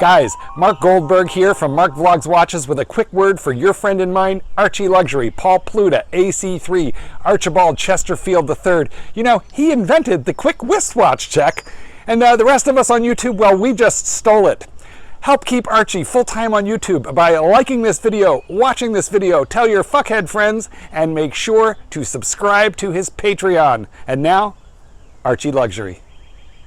Guys, Mark Goldberg here from Mark Vlogs Watches with a quick word for your friend and mine, ArchieLuxury, Paul Pluta, AC3, Archibald Chesterfield III. You know, he invented the quick wristwatch check, and the rest of us on YouTube, well, we just stole it. Help keep Archie full-time on YouTube by liking this video, watching this video, tell your fuckhead friends, and make sure to subscribe to his Patreon. And now, ArchieLuxury.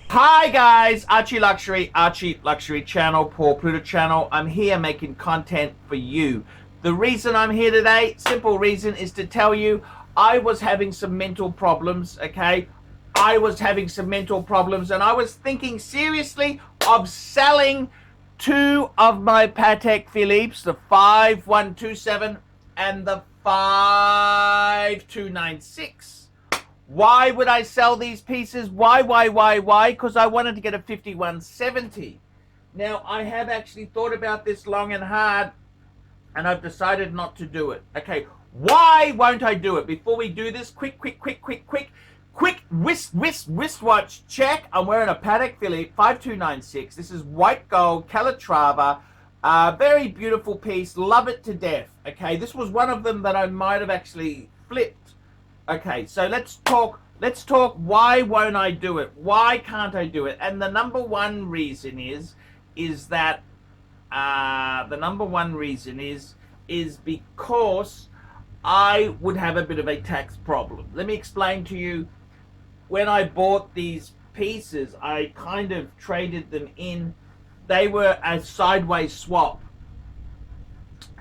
Hi guys, ArchieLuxury channel, Paul Pluta channel. I'm here making content for you. The reason I'm here today, simple reason, is to tell you I was having some mental problems, okay? I was having some mental problems and I was thinking seriously of selling two of my Patek Philippe's, the 5127 and the 5296. Why would I sell these pieces? Why? Because I wanted to get a 5170. Now, I have actually thought about this long and hard, and I've decided not to do it. Okay, why won't I do it? Before we do this, quick wristwatch check. I'm wearing a Patek Philippe 5296. This is white gold, Calatrava. Very beautiful piece. Love it to death. Okay, this was one of them that I might have actually flipped. Okay, so let's talk why won't I do it? Why can't I do it? And the number one reason is because I would have a bit of a tax problem. Let me explain to you. When I bought these pieces, I kind of traded them in. They were a sideways swap.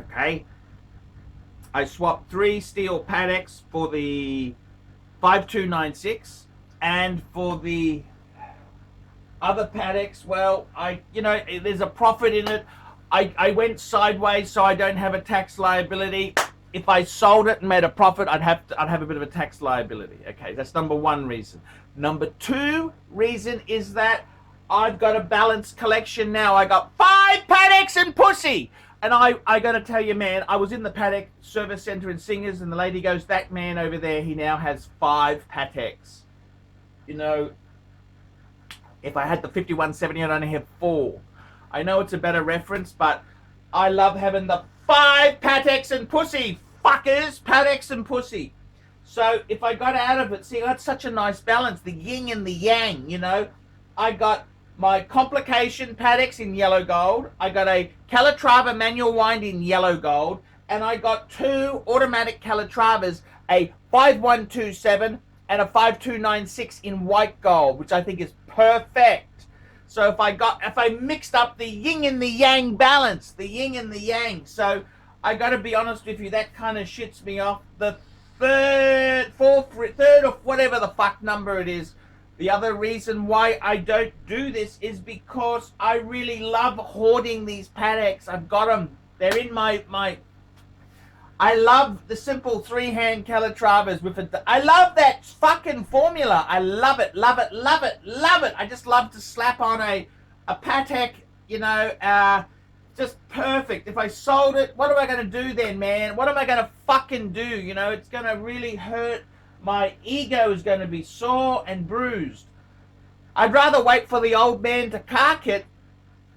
Okay? I swapped 3 steel Pateks for the 5296, and for the other Pateks, well, there's a profit in it. I went sideways so I don't have a tax liability. If I sold it and made a profit, I'd have a bit of a tax liability. Okay, that's number one reason. Number two reason is that I've got a balanced collection now. I got 5 Pateks and pussy. And I got to tell you, man, I was in the Patek service center in Singers, and the lady goes, that man over there, he now has 5 Pateks. You know, if I had the 5170, I'd only have 4. I know it's a better reference, but I love having the 5 Pateks and pussy. Fuckers, Pateks and pussy. So if I got out of it, see, I had such a nice balance, the yin and the yang, you know. I got my complication Pateks in yellow gold. I got a Calatrava manual wind in yellow gold. And I got 2 automatic Calatravas, a 5127 and a 5296 in white gold, which I think is perfect. So if I mixed up the yin and the yang balance, the yin and the yang. So I got to be honest with you, that kind of shits me off. The third or whatever the fuck number it is. The other reason why I don't do this is because I really love hoarding these Pateks. I've got them. They're in my I love the simple 3-hand Calatravas with it. I love that fucking formula. I love it. I just love to slap on a Patek, you know, just perfect. If I sold it, what am I going to do then, man? What am I going to fucking do? You know, it's going to really hurt. My ego is going to be sore and bruised. I'd rather wait for the old man to cark it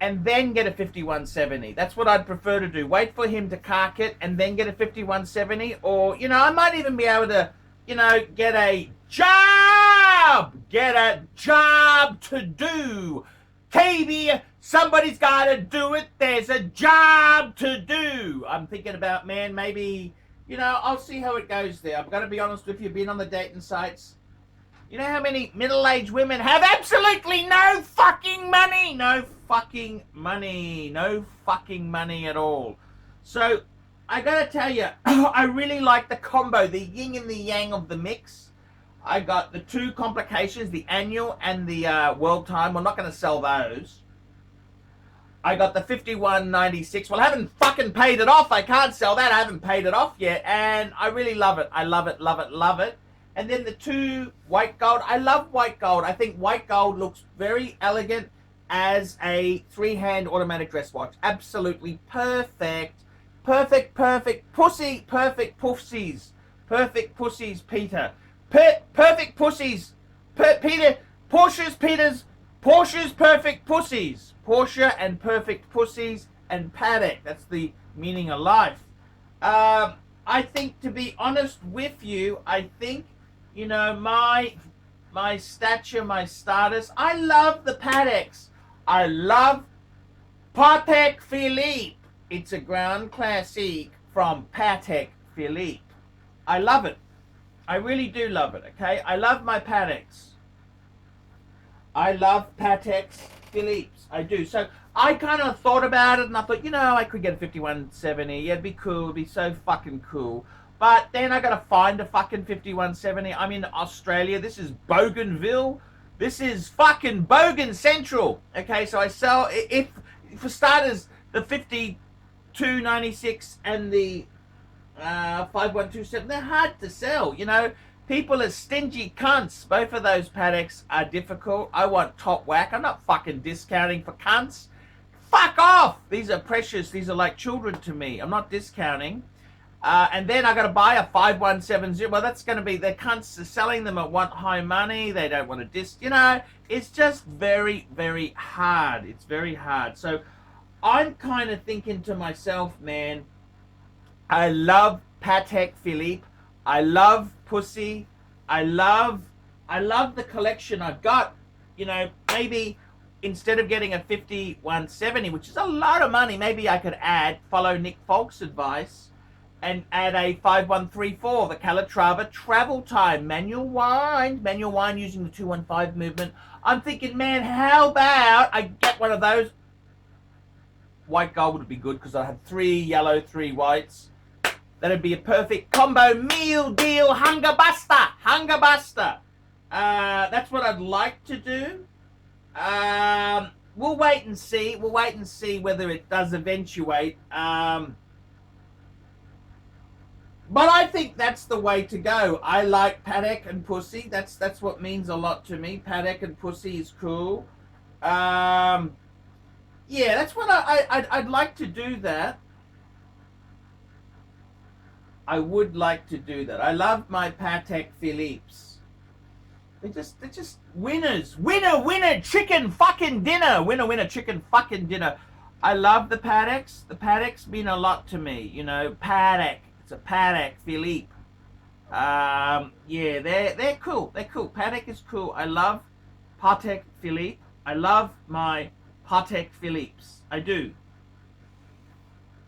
and then get a 5170. That's what I'd prefer to do. Wait for him to cark it and then get a 5170. Or, you know, I might even be able to, you know, get a job to do. KB, somebody's got to do it. There's a job to do. I'm thinking about, man, maybe, you know, I'll see how it goes there. I've got to be honest with you, being on the dating sites. You know how many middle-aged women have absolutely no fucking money? No fucking money at all. So, I got to tell you, I really like the combo, the yin and the yang of the mix. I got the 2 complications, the annual and the world time. I'm not going to sell those. I got the 5196. Well, I haven't fucking paid it off. I can't sell that. I haven't paid it off yet. And I really love it. I love it. And then the 2 white gold. I love white gold. I think white gold looks very elegant as a 3-hand automatic dress watch. Absolutely perfect. Perfect pussy. Perfect pussies, Peter. Perfect pussies. Peter. Peters. Porsche's perfect pussies. Porsche and perfect pussies and Patek. That's the meaning of life. I think, to be honest with you, I think, you know, my stature, my status, I love the Pateks. I love Patek Philippe. It's a Grand Classique from Patek Philippe. I love it. I really do love it, okay? I love my Pateks. I love Patek Philippe's. I do. So I kind of thought about it and I thought, you know, I could get a 5170. Yeah, it'd be cool. It'd be so fucking cool. But then I gotta find a fucking 5170. I'm in Australia. This is Bougainville. This is fucking Bogan Central. Okay, so I sell, if for starters, the 5296 and the 5127, they're hard to sell, you know. People are stingy cunts. Both of those Pateks are difficult. I want top whack. I'm not fucking discounting for cunts. Fuck off! These are precious. These are like children to me. I'm not discounting. And then I got to buy a 5170. Well, that's going to be, the cunts are selling them at want high money. They don't want to you know, it's just very, very hard. It's very hard. So I'm kind of thinking to myself, man, I love Patek Philippe. I love Pussy. I love the collection I've got. You know, maybe instead of getting a 5170, which is a lot of money, maybe I could follow Nick Folk's advice and add a 5134, the Calatrava travel time, manual wind using the 215 movement. I'm thinking, man, how about I get one of those? White gold would be good because I have 3 yellow, 3 whites. That'd be a perfect combo meal deal, hunger buster. That's what I'd like to do. We'll wait and see. We'll wait and see whether it does eventuate. But I think that's the way to go. I like Patek and Pussy. That's what means a lot to me. Patek and Pussy is cool. Yeah, that's what I'd like to do that. I would like to do that. I love my Patek Philippe's. They're just winners. Winner, chicken fucking dinner. Winner, chicken fucking dinner. I love the Pateks. The Pateks mean a lot to me. You know, Patek. It's a Patek Philippe. Yeah, they're cool. They're cool. Patek is cool. I love Patek Philippe. I love my Patek Philippe's. I do.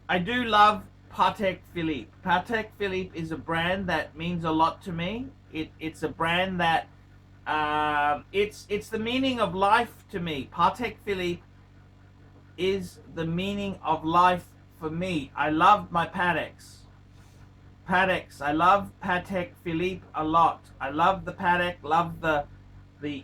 I do love Patek Philippe. Patek Philippe is a brand that means a lot to me. It's a brand that it's the meaning of life to me. Patek Philippe is the meaning of life for me. I love my Pateks. I love Patek Philippe a lot. I love the Patek. Love the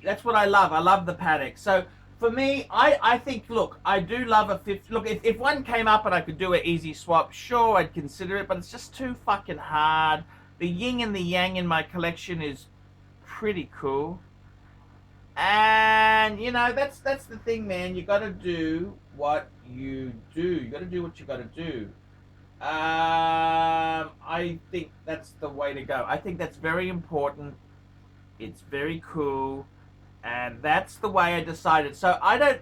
that's what I love. I love the Patek. So for me, I think, look, I do love a 50. Look, if one came up and I could do an easy swap, sure, I'd consider it, but it's just too fucking hard. The yin and the yang in my collection is pretty cool. And, you know, that's the thing, man. You got to do what you do. You got to do what you got to do. I think that's the way to go. I think that's very important. It's very cool. And that's the way I decided. So I don't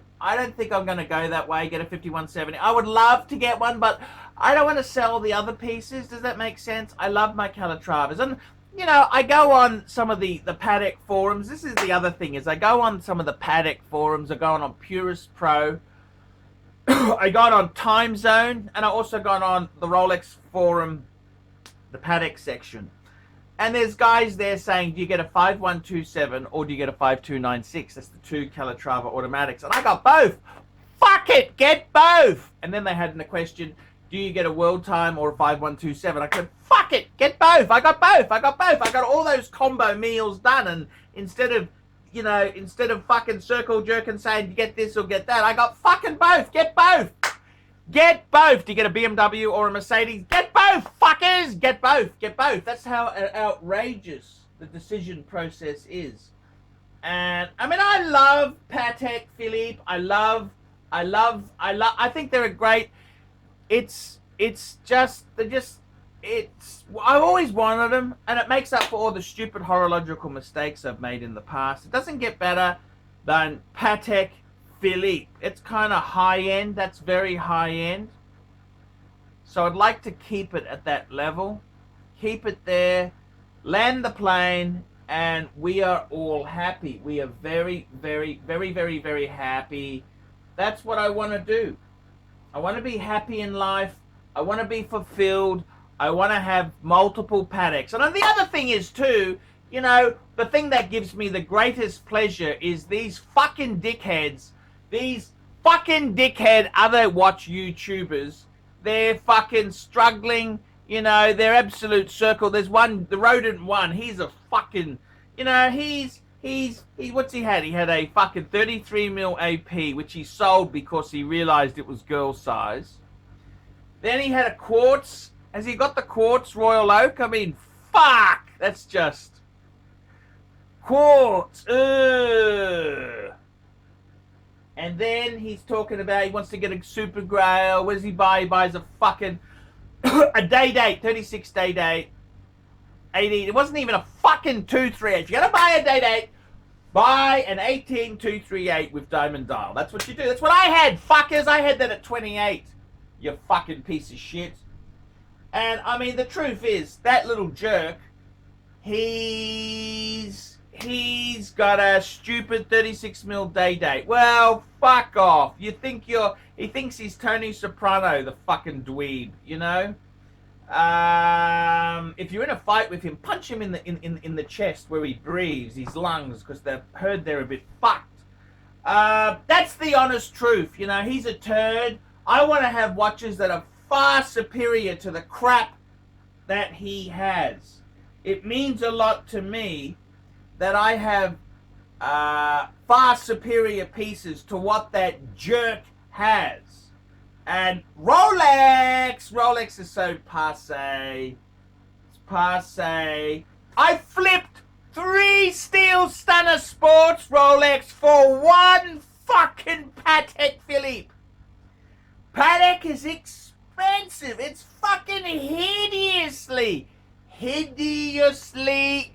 think I'm going to go that way, get a 5170. I would love to get one, but I don't want to sell the other pieces. Does that make sense? I love my Calatravas. And, you know, I go on some of the Patek forums. This is the other thing, is I go on some of the Patek forums. I go on Purist Pro. I got on Time Zone. And I also got on the Rolex forum, the Patek section. And there's guys there saying, do you get a 5127 or do you get a 5296? That's the 2 Calatrava automatics. And I got both. Fuck it, get both. And then they had a question, do you get a world time or a 5127? I said, fuck it, get both. I got both. I got all those combo meals done. And instead of fucking circle jerking saying, you get this or get that, I got fucking both. Get both. Get both. Do you get a BMW or a Mercedes? Get both, fuckers. Get both. Get both. That's how outrageous the decision process is. And I mean, I love Patek Philippe. I think they're a great. I've always wanted them, and it makes up for all the stupid horological mistakes I've made in the past. It doesn't get better. than Patek Philippe. It's kind of high end. That's very high end. So I'd like to keep it at that level. Keep it there. Land the plane. And we are all happy. We are very, very, very, very, very happy. That's what I want to do. I want to be happy in life. I want to be fulfilled. I want to have multiple Pateks. And the other thing is too, you know, the thing that gives me the greatest pleasure is these fucking dickheads, these fucking dickhead other watch YouTubers. They're fucking struggling, you know, they're absolute circle. There's one, the rodent one, he's a fucking, you know, he's what's he had? He had a fucking 33mm AP, which he sold because he realized it was girl size. Then he had a quartz. Has he got the quartz Royal Oak? I mean, fuck! That's just... quartz! Ugh. And then he's talking about he wants to get a super grail. What does he buy? He buys a fucking... a day date. 36 day date. 18. It wasn't even a fucking 238. If you're going to buy a day date, buy an 18238 with diamond dial. That's what you do. That's what I had, fuckers. I had that at 28. You fucking piece of shit. And, I mean, the truth is, that little jerk, he's got a stupid 36mm day date. Well, fuck off. He thinks he's Tony Soprano, the fucking dweeb, you know? If you're in a fight with him, punch him in the chest where he breathes, his lungs, because they've heard they're a bit fucked. That's the honest truth, you know? He's a turd. I want to have watches that are far superior to the crap that he has. It means a lot to me that I have far superior pieces to what that jerk has. And Rolex is so passe. It's passe. I flipped 3 Steel Stunner Sports Rolex for 1 fucking Patek Philippe. Patek is expensive. It's fucking hideously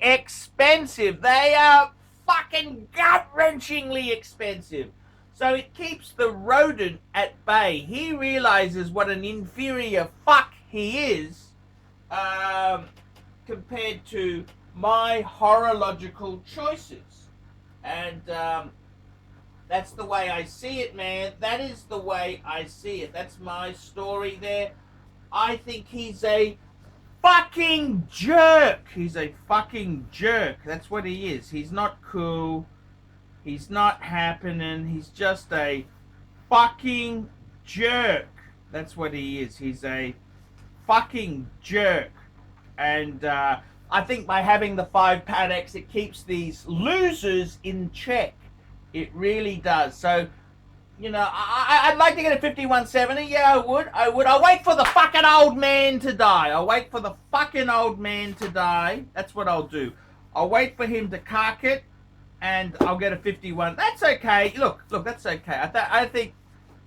expensive. They are fucking gut-wrenchingly expensive. So it keeps the rodent at bay. He realizes what an inferior fuck he is compared to my horological choices. And that's the way I see it, man. That is the way I see it. That's my story there. I think he's a fucking jerk. He's a fucking jerk. That's what he is. He's not cool. He's not happening. He's just a fucking jerk. That's what he is. He's a fucking jerk. And I think by having the 5 Pateks, it keeps these losers in check. It really does. So, you know, I'd like to get a 5170. Yeah, I would. I'll wait for the fucking old man to die. I'll wait for the fucking old man to die. That's what I'll do. I'll wait for him to cark it, and I'll get a 51. That's okay. Look, that's okay.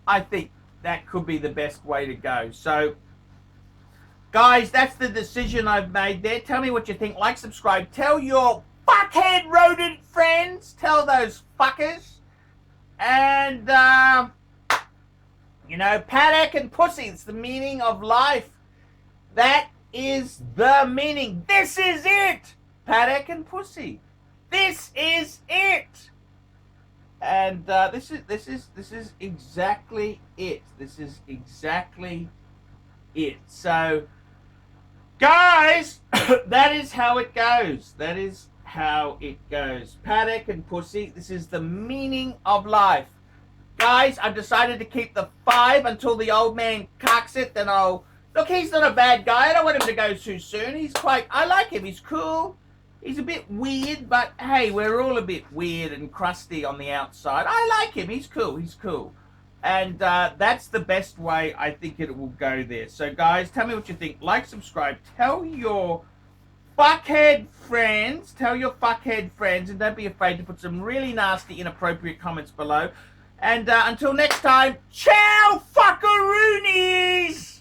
I think that could be the best way to go. So, guys, that's the decision I've made there. Tell me what you think. Like, subscribe. Tell your fuckhead rodent friends. Tell those fuckers. And, you know, Patek and pussy. It's the meaning of life. That is the meaning. This is it. Patek and pussy. This is it. And this is exactly it. This is exactly it. So, guys, that is how it goes. That is how it goes. Patek and pussy. This is the meaning of life. Guys, I've decided to keep the 5 until the old man cocks it. Then I'll... Look, he's not a bad guy. I don't want him to go too soon. He's quite... I like him. He's cool. He's a bit weird, but hey, we're all a bit weird and crusty on the outside. I like him. He's cool. He's cool. And that's the best way I think it will go there. So, guys, tell me what you think. Like, subscribe. Tell your fuckhead friends. Tell your fuckhead friends. And don't be afraid to put some really nasty, inappropriate comments below. And until next time, ciao, fuckaroonies!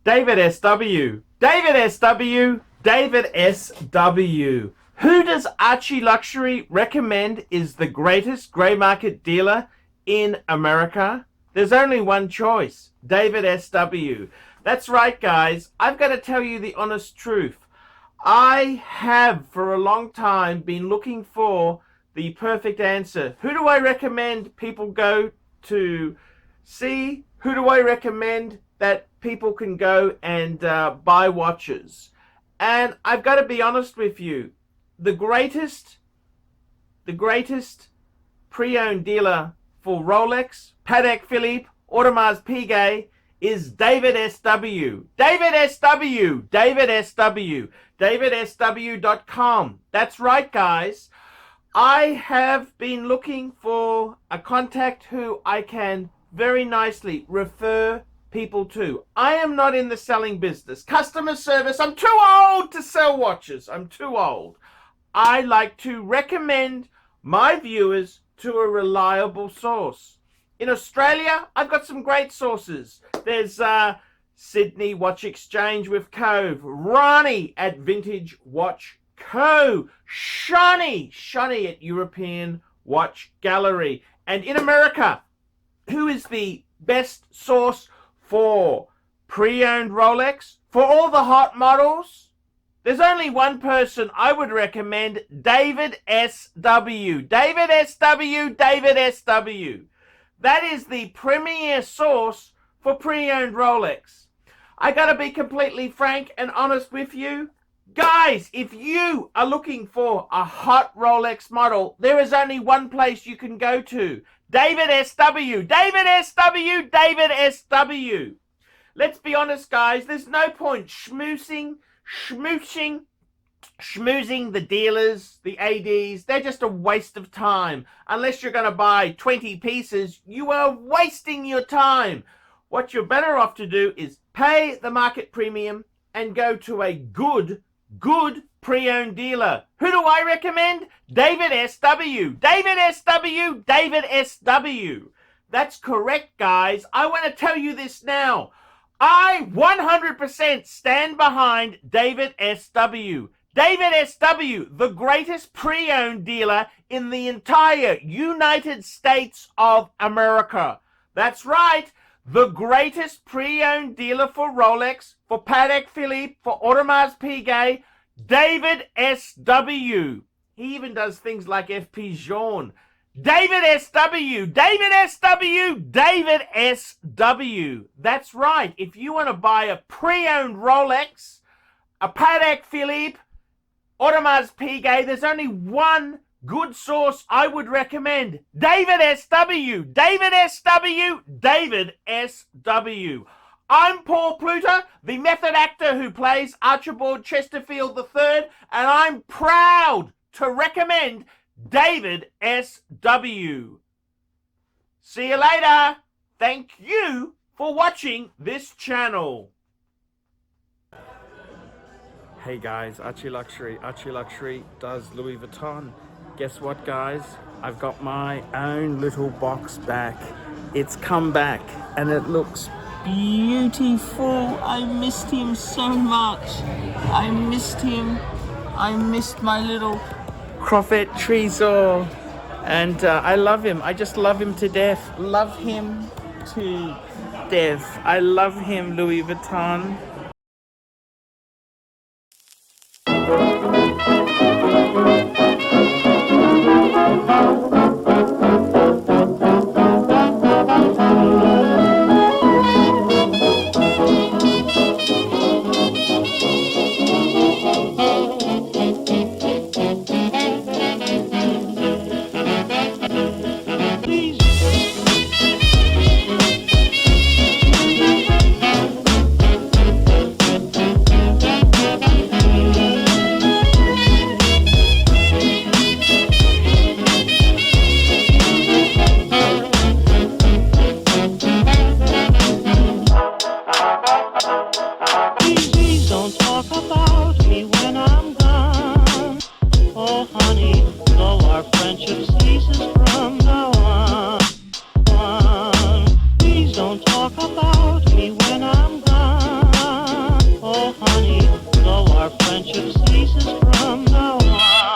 David S.W. David S.W. David S.W. Who does Archie Luxury recommend is the greatest grey market dealer in America? There's only one choice, David S.W. That's right, guys. I've got to tell you the honest truth. I have for a long time been looking for the perfect answer. Who do I recommend people go to see? Who do I recommend that people can go and buy watches? And I've got to be honest with you. The greatest pre-owned dealer for Rolex, Patek Philippe, Audemars Piguet is David S.W. David S.W. David S.W. DavidSW.com. That's right, guys. I have been looking for a contact who I can very nicely refer people to. I am not in the selling business. Customer service, I'm too old to sell watches. I'm too old. I like to recommend my viewers to a reliable source. In Australia, I've got some great sources. There's Sydney Watch Exchange with Cove, Ronnie at Vintage Watch Co, Shani at European Watch Gallery. And in America, who is the best source for pre-owned Rolex? For all the hot models? There's only one person I would recommend, David S.W. David S.W. David S.W. That is the premier source for pre-owned Rolex. I gotta be completely frank and honest with you. Guys, if you are looking for a hot Rolex model, there is only one place you can go to. David S.W. David S.W. David S.W. Let's be honest, guys. There's no point schmoozing the dealers, the ADs. They're just a waste of time. Unless you're going to buy 20 pieces, you are wasting your time. What you're better off to do is pay the market premium and go to a good pre-owned dealer. Who do I recommend? David S.W. David S.W. David S.W. That's correct, guys. I want to tell you this now. I 100% stand behind David S.W. David S.W., the greatest pre-owned dealer in the entire United States of America. That's right. The greatest pre-owned dealer for Rolex, for Patek Philippe, for Audemars Piguet, David S.W. He even does things like FP Journe. David S.W. David S.W. David S.W. That's right. If you want to buy a pre-owned Rolex, a Patek Philippe, Audemars Piguet, there's only one good source I would recommend. David S.W. David S.W. David S.W. I'm Paul Pluta, the method actor who plays Archibald Chesterfield III, and I'm proud to recommend David S.W. See you later. Thank you for watching this channel. Hey guys, ArchieLuxury. ArchieLuxury does Louis Vuitton. Guess what, guys? I've got my own little box back. It's come back and it looks beautiful. I missed him so much. I missed him. I missed my little Crawford Trésor. And I love him. I just love him to death. Love him to death. I love him, Louis Vuitton. Friendship ceases from now on.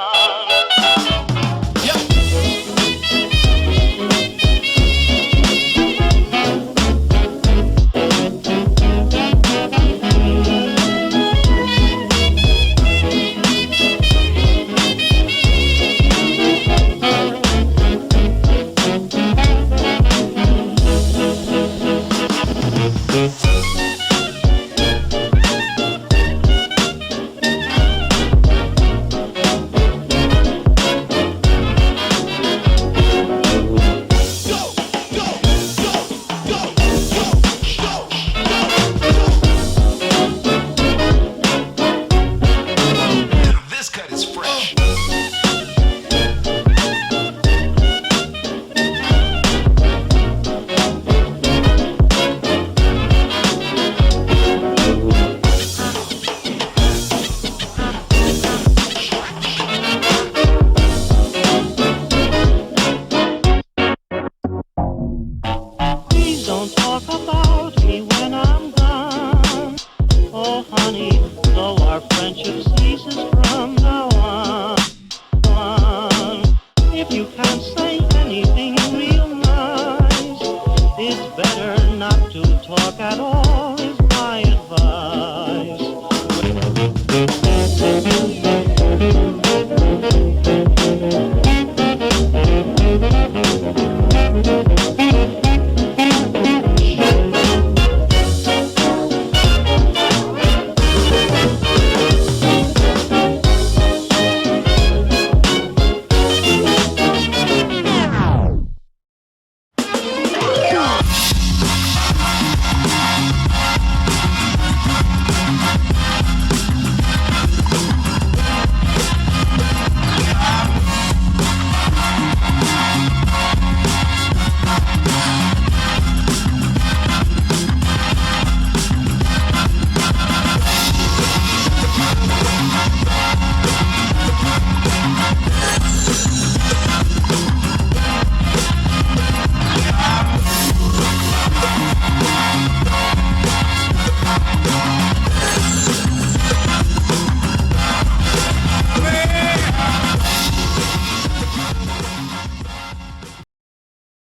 better not to talk at all.